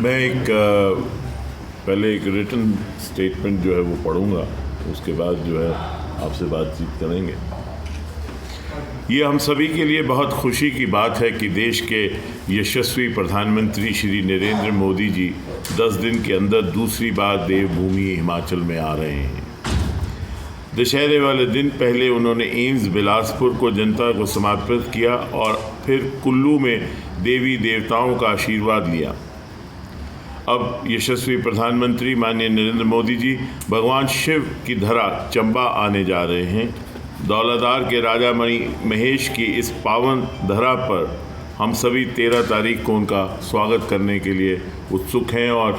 मैं पहले एक रिटन स्टेटमेंट जो है वो पढ़ूंगा, उसके बाद जो है आपसे बातचीत करेंगे। ये हम सभी के लिए बहुत खुशी की बात है कि देश के यशस्वी प्रधानमंत्री श्री नरेंद्र मोदी जी 10 दिन के अंदर दूसरी बार देवभूमि हिमाचल में आ रहे हैं। दशहरे वाले दिन पहले उन्होंने एम्स बिलासपुर को जनता को समर्पित किया और फिर कुल्लू में देवी देवताओं का आशीर्वाद लिया। अब यशस्वी प्रधानमंत्री माननीय नरेंद्र मोदी जी भगवान शिव की धरा चंबा आने जा रहे हैं। दौलतदार के राजा मणि महेश की इस पावन धरा पर हम सभी 13 तारीख को उनका स्वागत करने के लिए उत्सुक हैं। और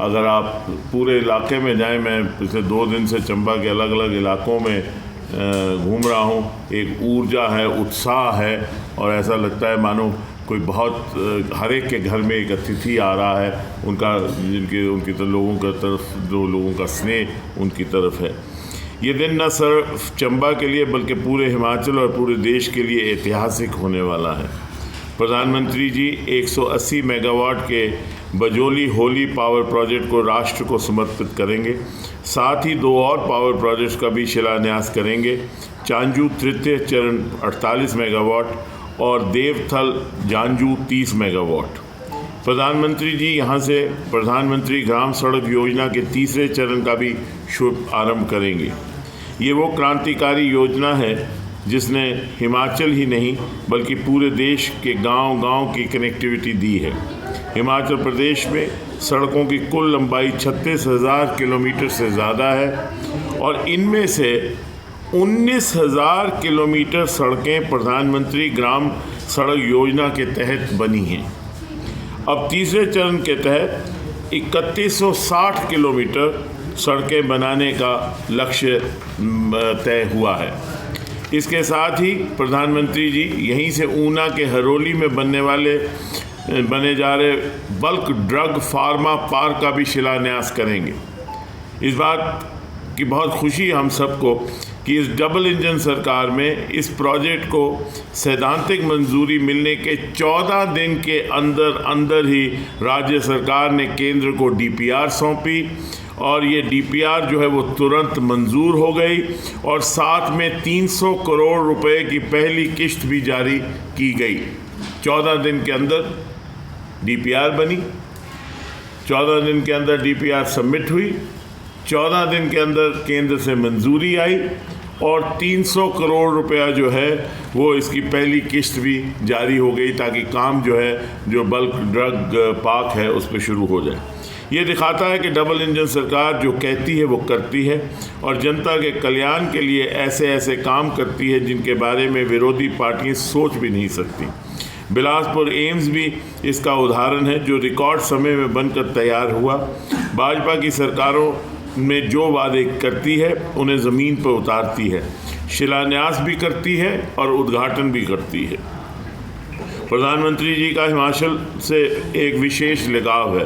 अगर आप पूरे इलाके में जाएं, मैं पिछले 2 दिन से चंबा के अलग अलग इलाकों में घूम रहा हूं, एक ऊर्जा है, उत्साह है और ऐसा लगता है मानो कोई बहुत हर एक के घर में एक अतिथि आ रहा है, उनकी लोगों की तरफ जो लोगों का स्नेह उनकी तरफ है। ये दिन न सिर्फ चंबा के लिए बल्कि पूरे हिमाचल और पूरे देश के लिए ऐतिहासिक होने वाला है। प्रधानमंत्री जी 180 मेगावाट के बजोली होली पावर प्रोजेक्ट को राष्ट्र को समर्पित करेंगे। साथ ही 2 और पावर प्रोजेक्ट्स का भी शिलान्यास करेंगे। चांजू तृतीय चरण 48 मेगावाट और देवथल जानजू 30 मेगावाट। प्रधानमंत्री जी यहां से प्रधानमंत्री ग्राम सड़क योजना के 3रे चरण का भी शुभ आरंभ करेंगे। ये वो क्रांतिकारी योजना है जिसने हिमाचल ही नहीं बल्कि पूरे देश के गांव-गांव की कनेक्टिविटी दी है। हिमाचल प्रदेश में सड़कों की कुल लंबाई 36,000 किलोमीटर से ज़्यादा है और इनमें से 19,000 किलोमीटर सड़कें प्रधानमंत्री ग्राम सड़क योजना के तहत बनी हैं। अब 3रे चरण के तहत 3160 किलोमीटर सड़कें बनाने का लक्ष्य तय हुआ है। इसके साथ ही प्रधानमंत्री जी यहीं से ऊना के हरोली में बने जा रहे बल्क ड्रग फार्मा पार्क का भी शिलान्यास करेंगे। इस बात की बहुत खुशी हम सबको कि इस डबल इंजन सरकार में इस प्रोजेक्ट को सैद्धांतिक मंजूरी मिलने के 14 दिन के अंदर ही राज्य सरकार ने केंद्र को डीपीआर सौंपी और ये डीपीआर जो है वो तुरंत मंजूर हो गई और साथ में 300 करोड़ रुपए की पहली किश्त भी जारी की गई। 14 दिन के अंदर डीपीआर बनी, 14 दिन के अंदर डीपीआर सबमिट हुई, 14 दिन के अंदर केंद्र से मंजूरी आई और 300 करोड़ रुपया जो है वो इसकी पहली किश्त भी जारी हो गई ताकि काम जो है जो बल्क ड्रग पार्क है उस पर शुरू हो जाए। ये दिखाता है कि डबल इंजन सरकार जो कहती है वो करती है और जनता के कल्याण के लिए ऐसे काम करती है जिनके बारे में विरोधी पार्टियां सोच भी नहीं सकती। बिलासपुर एम्स भी इसका उदाहरण है जो रिकॉर्ड समय में बनकर तैयार हुआ। भाजपा की सरकारों में जो वादे करती है उन्हें ज़मीन पर उतारती है, शिलान्यास भी करती है और उद्घाटन भी करती है। प्रधानमंत्री जी का हिमाचल से एक विशेष लगाव है।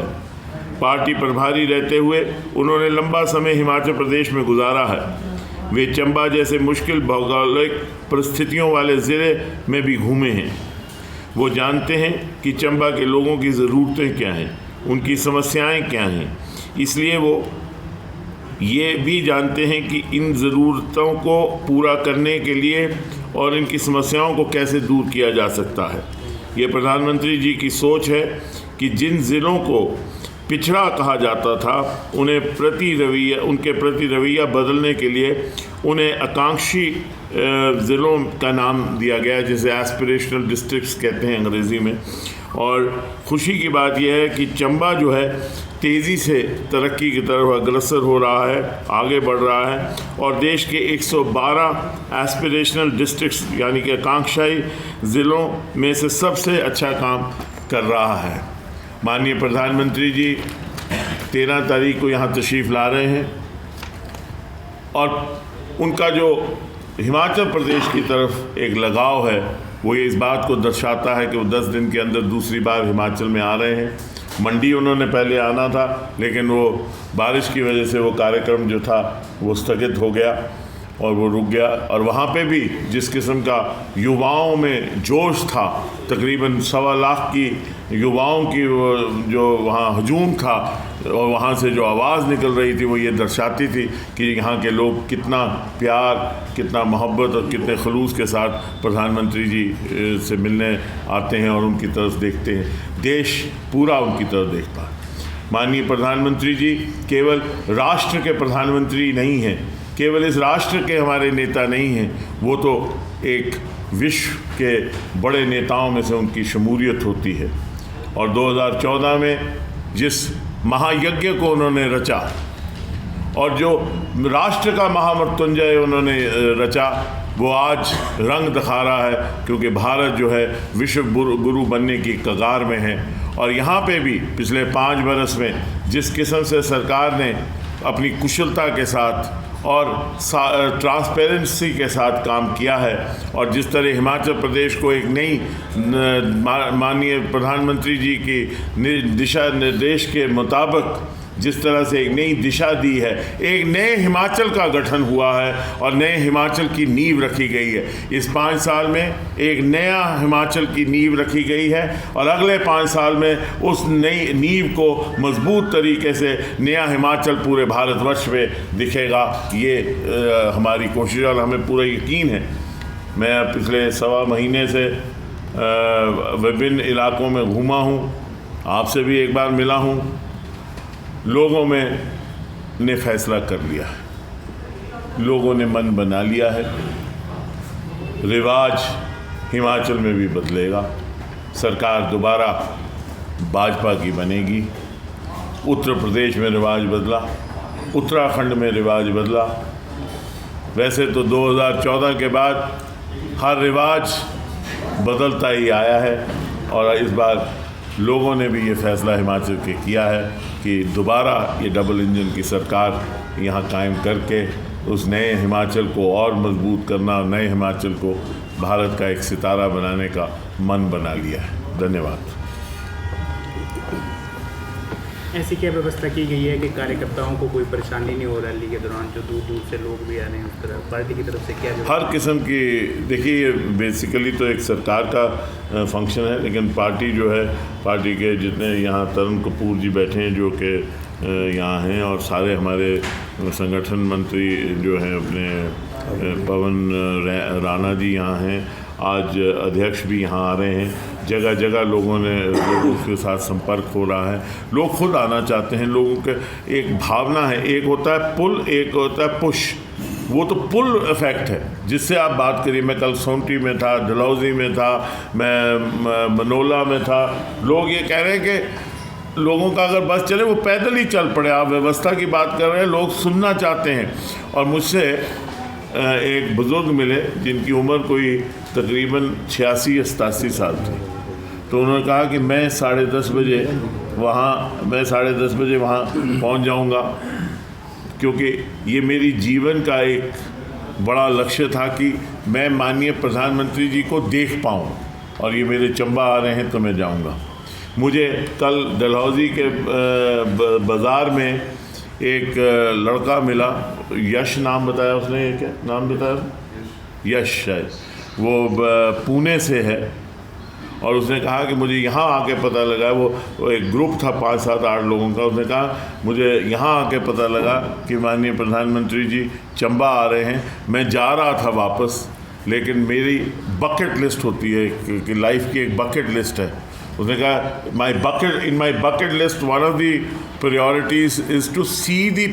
पार्टी प्रभारी रहते हुए उन्होंने लंबा समय हिमाचल प्रदेश में गुजारा है। वे चंबा जैसे मुश्किल भौगोलिक परिस्थितियों वाले ज़िले में भी घूमे हैं। वो जानते हैं कि चंबा के लोगों की ज़रूरतें क्या हैं, उनकी समस्याएं क्या हैं। इसलिए वो ये भी जानते हैं कि इन ज़रूरतों को पूरा करने के लिए और इनकी समस्याओं को कैसे दूर किया जा सकता है। ये प्रधानमंत्री जी की सोच है कि जिन ज़िलों को पिछड़ा कहा जाता था उनके प्रति रवैया बदलने के लिए उन्हें आकांक्षी ज़िलों का नाम दिया गया, जिसे एस्पिरेशनल डिस्ट्रिक्ट्स कहते हैं अंग्रेज़ी में। और खुशी की बात यह है कि चंबा जो है तेज़ी से तरक्की की तरफ अग्रसर हो रहा है, आगे बढ़ रहा है और देश के 112 एस्पिरेशनल डिस्ट्रिक्ट्स यानी कि आकांक्षी ज़िलों में से सबसे अच्छा काम कर रहा है। माननीय प्रधानमंत्री जी 13 तारीख को यहाँ तशरीफ़ ला रहे हैं और उनका जो हिमाचल प्रदेश की तरफ एक लगाव है वो ये इस बात को दर्शाता है कि वो 10 दिन के अंदर दूसरी बार हिमाचल में आ रहे हैं। मंडी उन्होंने पहले आना था लेकिन वो बारिश की वजह से वो कार्यक्रम जो था वो स्थगित हो गया और वो रुक गया। और वहाँ पे भी जिस किस्म का युवाओं में जोश था, तकरीबन 1.25 लाख की युवाओं की जो वहाँ हजूम था और वहाँ से जो आवाज़ निकल रही थी वो ये दर्शाती थी कि यहाँ के लोग कितना प्यार, कितना मोहब्बत और कितने खलूस के साथ प्रधानमंत्री जी से मिलने आते हैं और उनकी तरफ देखते हैं। देश पूरा उनकी तरफ देखता है। माननीय प्रधानमंत्री जी केवल राष्ट्र के प्रधानमंत्री नहीं हैं, केवल इस राष्ट्र के हमारे नेता नहीं हैं, वो तो एक विश्व के बड़े नेताओं में से उनकी शमूलियत होती है। और 2014 में जिस महायज्ञ को उन्होंने रचा और जो राष्ट्र का महामृत्युंजय उन्होंने रचा, वो आज रंग दिखा रहा है, क्योंकि भारत जो है विश्व गुरु बनने की कगार में है। और यहाँ पे भी पिछले 5 बरस में जिस किस्म से सरकार ने अपनी कुशलता के साथ और ट्रांसपेरेंसी के साथ काम किया है और जिस तरह हिमाचल प्रदेश को एक नई माननीय प्रधानमंत्री जी की दिशा निर्देश के मुताबिक जिस तरह से एक नई दिशा दी है, एक नए हिमाचल का गठन हुआ है और नए हिमाचल की नींव रखी गई है। इस 5 साल में एक नया हिमाचल की नींव रखी गई है और अगले 5 साल में उस नई नींव को मजबूत तरीके से नया हिमाचल पूरे भारतवर्ष में दिखेगा। ये हमारी कोशिश और हमें पूरा यकीन है। मैं पिछले 1.25 महीने से विभिन्न इलाकों में घूमा हूँ, आपसे भी एक बार मिला हूँ। लोगों में ने फैसला कर लिया है, लोगों ने मन बना लिया है। रिवाज हिमाचल में भी बदलेगा, सरकार दोबारा भाजपा की बनेगी। उत्तर प्रदेश में रिवाज बदला, उत्तराखंड में रिवाज बदला। वैसे तो 2014 के बाद हर रिवाज बदलता ही आया है और इस बार लोगों ने भी ये फैसला हिमाचल के किया है कि दोबारा ये डबल इंजन की सरकार यहाँ कायम करके उस नए हिमाचल को और मजबूत करना और नए हिमाचल को भारत का एक सितारा बनाने का मन बना लिया है। धन्यवाद। ऐसी क्या व्यवस्था की गई है कि कार्यकर्ताओं को कोई परेशानी नहीं हो रैली के दौरान, जो दूर दूर से लोग भी आ रहे हैं, उस तरह पार्टी की तरफ से क्या हर किस्म की? देखिए, बेसिकली तो एक सरकार का फंक्शन है, लेकिन पार्टी जो है, पार्टी के जितने यहाँ तरुण कपूर जी बैठे हैं जो कि यहाँ हैं और सारे हमारे संगठन मंत्री जो हैं अपने पवन राणा जी यहाँ हैं, आज अध्यक्ष भी यहाँ आ रहे हैं। जगह जगह लोगों के साथ संपर्क हो रहा है, लोग खुद आना चाहते हैं। लोगों के एक भावना है, एक होता है पुल, एक होता है पुश। वो तो पुल इफ़ेक्ट है जिससे आप बात करिए। मैं कल सोनटी में था, डलहौजी में था, मैं मनोला में था। लोग ये कह रहे हैं कि लोगों का अगर बस चले वो पैदल ही चल पड़े। आप व्यवस्था की बात कर रहे हैं, लोग सुनना चाहते हैं। और मुझसे एक बुज़ुर्ग मिले जिनकी उम्र कोई तकरीबन 86 या 87 साल थी। तो उन्होंने कहा कि मैं 10:30 बजे वहाँ पहुँच जाऊँगा, क्योंकि ये मेरी जीवन का एक बड़ा लक्ष्य था कि मैं माननीय प्रधानमंत्री जी को देख पाऊँ और ये मेरे चंबा आ रहे हैं तो मैं जाऊँगा। मुझे कल डलहौजी के बाज़ार में एक लड़का मिला, यश नाम बताया उसने। ये क्या नाम बताया? यश शायद, वो पुणे से है। और उसने कहा कि मुझे यहाँ आके पता लगा, वो एक ग्रुप था 5, 7, 8 लोगों का। उसने कहा मुझे यहाँ आके पता लगा कि माननीय प्रधानमंत्री जी चंबा आ रहे हैं। मैं जा रहा था वापस, लेकिन मेरी बकेट लिस्ट होती है कि लाइफ की एक बकेट लिस्ट है। उसने कहा in my bucket list one of the priorities is to see the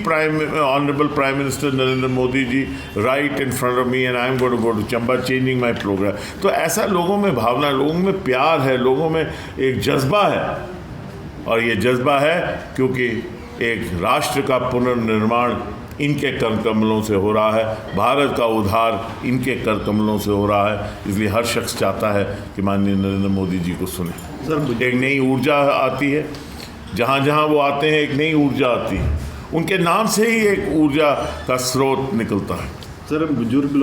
Honorable Prime Minister Narendra Modi ji right in front of me and I am going to go to Chamba changing my program। तो ऐसा लोगों में भावना, लोगों में प्यार है, लोगों में एक जज्बा है। और ये जज्बा है क्योंकि एक राष्ट्र का पुनर्निर्माण इनके कर कमलों से हो रहा है, भारत का उद्धार इनके कर कमलों से हो रहा है। इसलिए हर शख्स चाहता है कि माननीय नरेंद्र मोदी जी को सुने। एक नई ऊर्जा आती है, जहाँ जहाँ वो आते हैं एक नई ऊर्जा आती है। उनके नाम से ही एक ऊर्जा का स्रोत निकलता है। सर, बुजुर्ग